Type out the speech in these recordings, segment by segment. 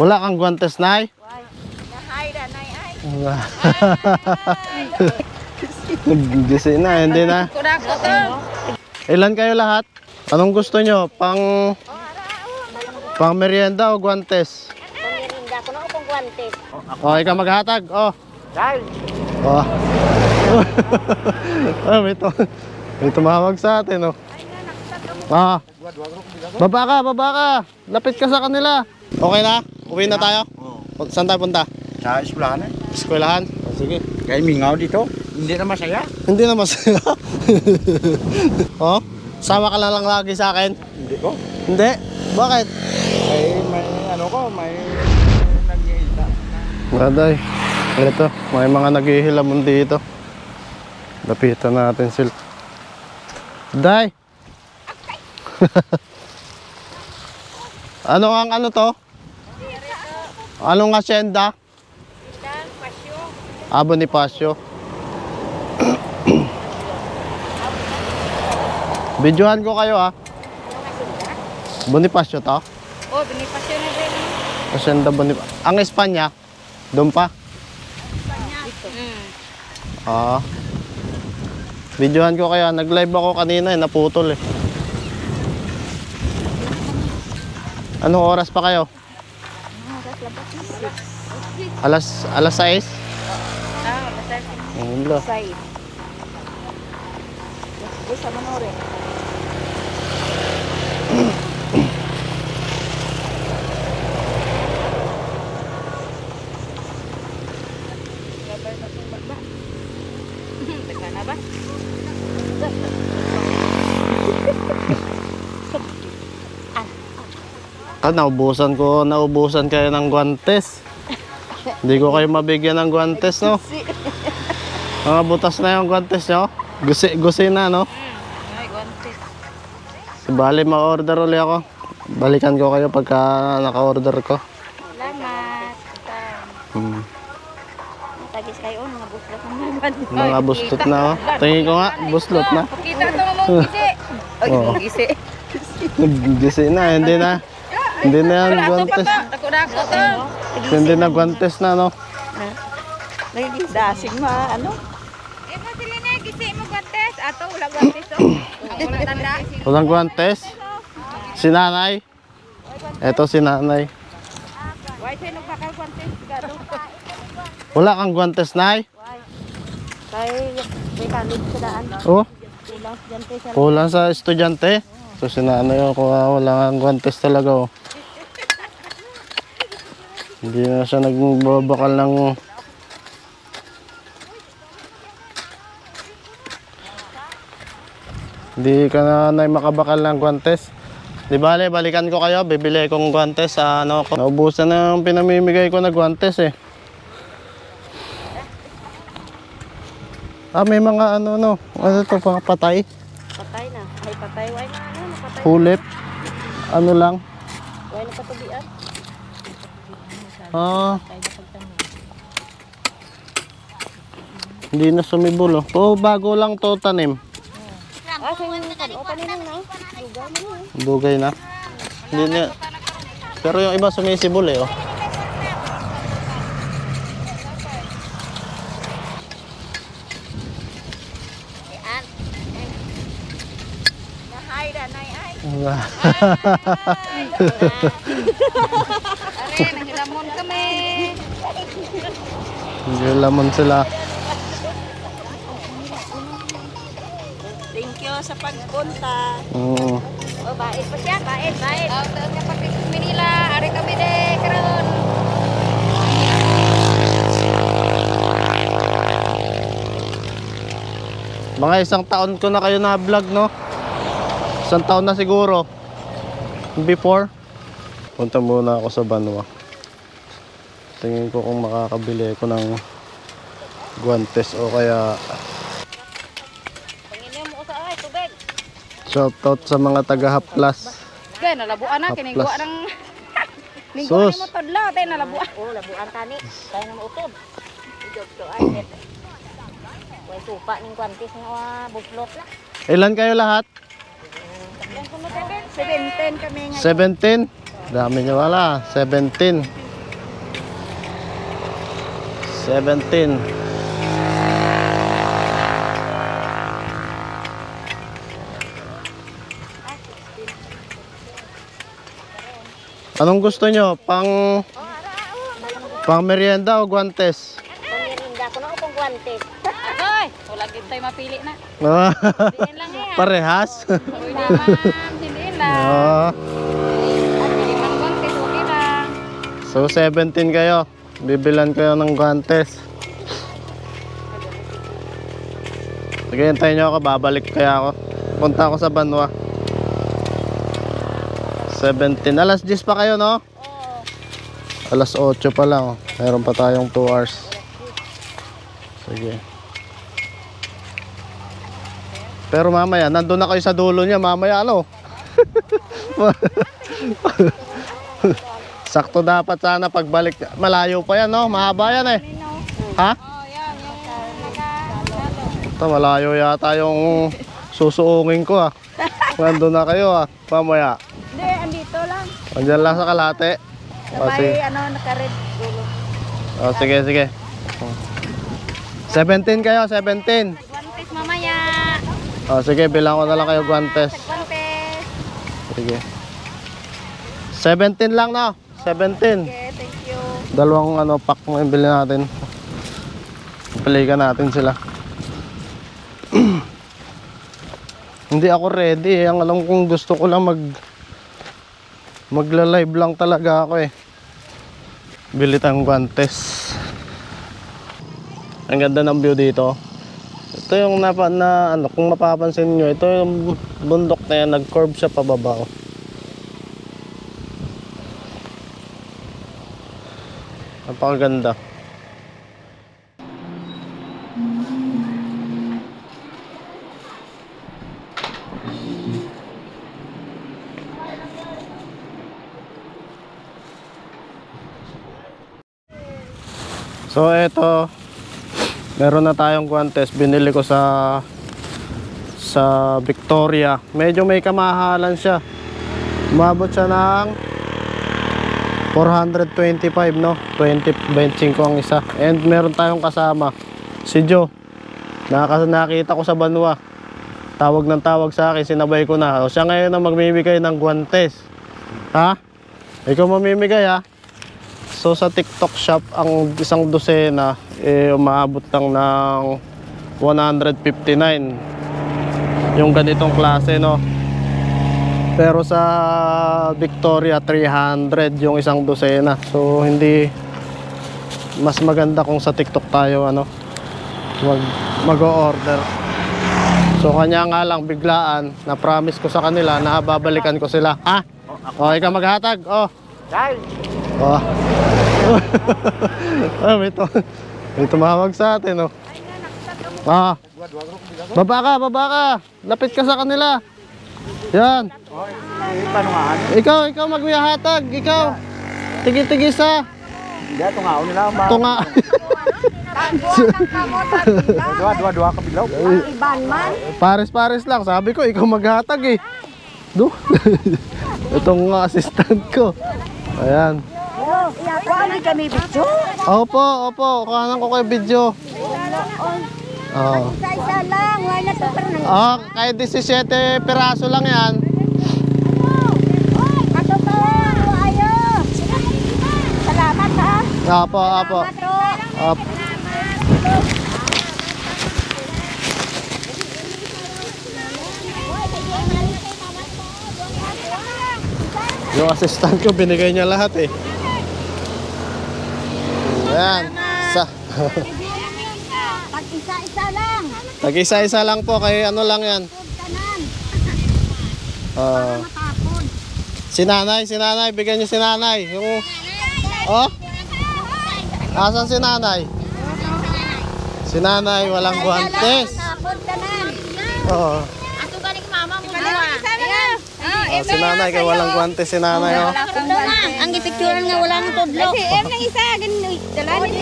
Wala kang guantes, Nay? Gisi na, hindi na. Ilan kayo lahat? Anong gusto nyo? Pang merienda o guantes? Pamirinda ko na upang guantes. O, ikaw maghatag. O. Dahil. O. May tumawag sa atin, o. Ah. Baba ka. Lapit ka sa kanila. Okay na? Uwi na tayo? Saan tayo punta? Sa eskwelahan eh. Eskwelahan? O, sige. Kaya mingaw dito. Hindi na masaya. Hindi na masaya. Oh? Sama ka na lang lagi sa akin? Hindi ko. Hindi? Bakit? May ano ko, may nag-iita. Baday. Ito, may mga naghihilamon dito. Lapitan natin sila. Day! ano to? Anong asyenda? Bonifacio. Videohan ko kayo ha. Bonifacio to? Oh, Bonifacio na rin. Asyenda Bonifacio. Ang Espanya? Doon pa? Videohan ko kayo. Nag-live ako kanina naputol eh. Anong oras pa kayo? Alas 6? Alas 6. Wala. Sa Manore. Teka na ba? Naubusan kayo ng guantes. Hindi ko kayo mabigyan ng guantes, no? Mga butas na yung guantes nyo. Gusi na, no? Ay, guantes. Bali, ma-order ulit ako. Balikan ko kayo pagka naka-order ko. Salamat. Tagis kayo, mga buslot na guantes. Mga buslot na, oh. Tingin ko nga, buslot na. Pakita ito mga gisi. Ay, mga gisi. Gisi na, hindi na. Hindi na yan guantes. Hindi na guantes na, no? Dasing ano? Mo sila na, gisi mo guantes. Ato, wala guantes. Wala tanda. Walang guantes? Si nanay? Eto si nanay. Why sino bakal guantes? Wala kang guantes, nay? Kay kalit sa daan. Oh? Kulang estudyante sa. Kulang sa estudyante? So si nanay ako, wala kang guantes talaga, oh. Hindi na siya nagbabakal ng... Hindi ka na makabakal ng guantes. Di bale, balikan ko kayo. Bibili kong guantes sa ano ko. Naubusan na yung pinamimigay ko na guantes eh. May mga ano ito, pang patay. Patay na. Ay patay. Why na napatay. Hulip. Ano lang. Why na patubian. Hindi na sumibol oh. Oh, bago lang to tanim. Kanina na. Bugay na. Hindi na. Pero yung iba sumisibol eh oh. Are, nanghilamon kami. Nanghilamon sila. Thank you sa pagpunta. Oo. Oh, bait pa siya, bait. Taon nga pag Manila, are kami de karon. Mga 1 taon ko na kayo na vlog, no? 1 taon na siguro. Before. Punta muna ako sa Banwa. Tingin ko kung makakabili ko ng guantes o kaya Panginoon mo sa ay tubig. shoutout sa mga taga Haplas. Kaya nalabuan na kinigwa Haplas. ng linggo Sus. ni mo todlaw tay nalabuan. Oh, labuan tani. Kaya na mautod. Idog to ay. Way tupa ning kwantis nga buslot na. Ilan kayo lahat? 17 kami ngayon. 17? Dami nyo wala. 17. 17. Anong gusto nyo? Pang merienda o guantes? Pamirinda ko na akong guwantes. Agoy! Wala gid tayo mapili na. Hindiin lang yan. Parehas? Uy naman, hindiin lang. Oo. Pili man kontes, okay lang. So 17 kayo. Bibilan kayo ng guantes. Sige, hintayin nyo ako. Babalik kaya ako. Punta ako sa Banwa. 17. Alas 10 pa kayo, no? Oo. Alas 8 pa lang. Meron pa tayong 2 hours. Sige. Pero mamaya, nandun na kayo sa dulo niya. Mamaya ano? Sakto dapat sana pagbalik. Malayo pa yan, no? Mahaba yan eh. Ha? Oh, yan. Yung naka-lalo. Ito, malayo yata yung susuungin ko ah. Nandun na kayo ah. Mamaya. Hindi, andito lang. Andyan lang sa kalate. O, sige. Naka-red dulo. O, sige, sige. 17 kayo, 17. Guantes mamaya. O, sige, bilang ko na lang kayo guantes. Guantes. Sige. 17 lang na. 17. Okay, thank you. Dalawang ano, pack mo yung bili natin. Palikan natin sila. Hindi ako ready eh. Ang alam kong gusto ko lang magla-live lang talaga ako eh. Bili tayong guantes. Ang ganda ng view dito. Ito yung ano, kung mapapansin nyo, ito yung bundok na yan, nag-curve siya pababa. Oh. Napakaganda. So eto, meron na tayong guantes. Binili ko sa Victoria. Medyo may kamahalan siya. Umabot siya ng 425, no? 25 ang isa. And meron tayong kasama, si Joe. Nakita ko sa Banwa. Tawag ng tawag sa akin, sinabay ko na. O siya ngayon ang magmimigay ng guantes. Ha? Ikaw mamimigay ha? So sa TikTok shop, ang isang dosena umaabot lang ng 159 yung ganitong klase, no? Pero sa Victoria 300 yung isang dosena. So hindi, mas maganda kung sa TikTok tayo ano mag-o-order. So kanya nga lang biglaan, na promise ko sa kanila na babalikan ko sila. Ha? O ikaw maghatag. O. Oh. Ah, may tumawag sa atin, oh. Ah. Baba ka. Lapit ka sa kanila. Yan. Ikaw magbiyahatag. Ikaw. Tigi-tigi sa. Hindi, tunga nila ang Tunga. Dua kabilaw. Iban man. Pares-pares lang. Sabi ko, ikaw maghatag eh. Do. Itong assistant ko. Ayan. Kuha kami video. Opo. Kuhanan ko kayo video. Oo. Isa lang. Wala to pero nang. Oh, kahit 17 piraso lang yan. Ato to. Ayo. Salamat ha. Opo. Opo. Yung assistant ko, binigay niya lahat eh. Ayan. Pag isa-isa lang. Tag-isa-isa lang po, kay ano lang yan. Matapon. Si nanay, bigyan niyo si nanay. Yung, oh? Asan si nanay? Si nanay, walang guantes. Matapon tanan. Oo. Ato galing mama mo. Si nanay, kay walang guantes si nanay, oh. Ang gipicturean nga wala nang tudlo. Kasi nang isa ganun dalani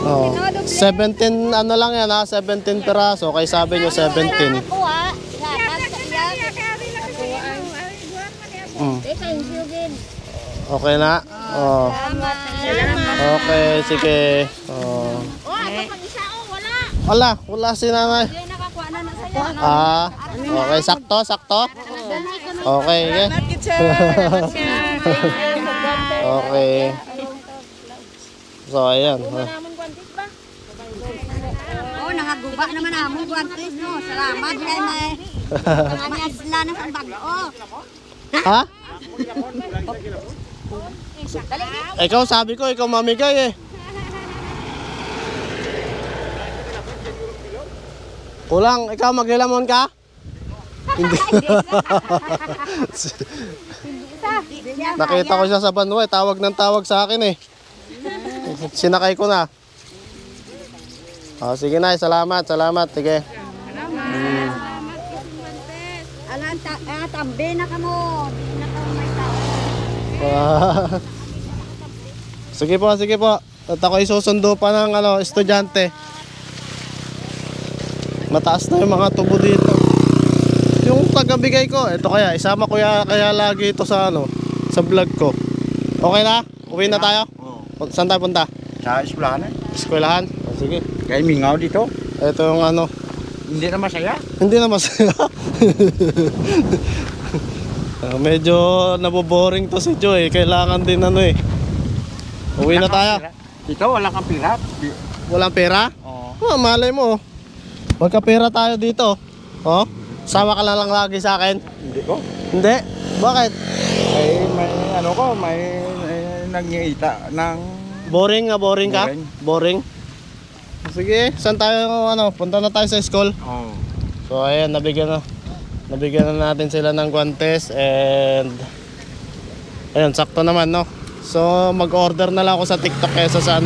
Oh. 17 ano lang yan ha, 17 piraso. Kay sabi niyo 17. Kuha. Mm. Okay na? Oh. Salamat. Okay, sige. Oh. Wala si nanay. Okay, sakto. Okay, yeah. Okay. So, ayan. Nakaguba naman among guantes no. Salamat kay may. Maisla na sa bago. Ha? Ikaw sabi ko, ikaw mamigay eh. Kulang, ikaw maglilamon ka? Hindi. Nakita ko siya sa banwa, tawag ng tawag sa akin eh. Sinakay ko na. Oh, sige na, salamat. Sige. Tambe na ka mo. Di na ka may tao. Sige po. At ako isusundo pa ng estudyante. Mataas na yung mga tubo dito. Yung tagabigay ko, ito kaya, isama ko kaya lagi ito sa sa vlog ko. Okay na? Uwi na tayo? Oo. Saan tayo punta? Sa eskwelahan eh. Eskwelahan? Oh, sige. Kaya mingaw dito. Ito yung Hindi na masaya. hindi na masaya. Medyo naboboring to si Joe eh. Kailangan din Uwi na tayo. Dito wala kang pira. Walang pera? Oo. Oh, malay mo. Magkapera tayo dito. Oh? Sama ka na lang lagi sa akin. Hindi ko. Hindi? Bakit? May nangingita ng... Boring ka? Boring. Boring? Sige, saan tayo punta na tayo sa school. Oo. So ayan, nabigyan na natin sila ng guantes and ayun, sakto naman no. So mag-order na lang ako sa TikTok kaysa sa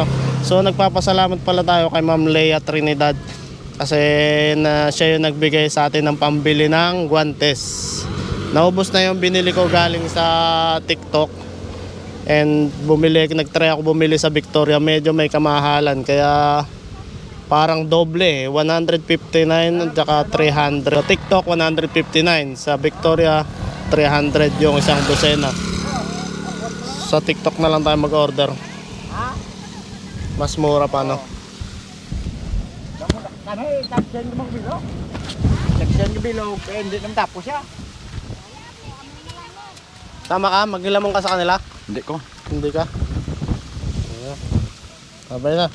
So nagpapasalamat pala tayo kay Ma'am Leia Trinidad kasi siya yung nagbigay sa atin ng pambili ng guantes. Naubos na yung binili ko galing sa TikTok and nagtry ako bumili sa Victoria, medyo may kamahalan kaya parang doble 159 at saka 300. Sa TikTok 159, sa Victoria 300 yung isang dosena. Sa TikTok na lang tayo mag-order. Mas mura pa Nagsiyan ko bilog. Nagsiyan ko bilog, kaya hindi naman tapos siya. Tama ka, magnilamong ka sa kanila? Hindi ko. Hindi ka? Sabay na.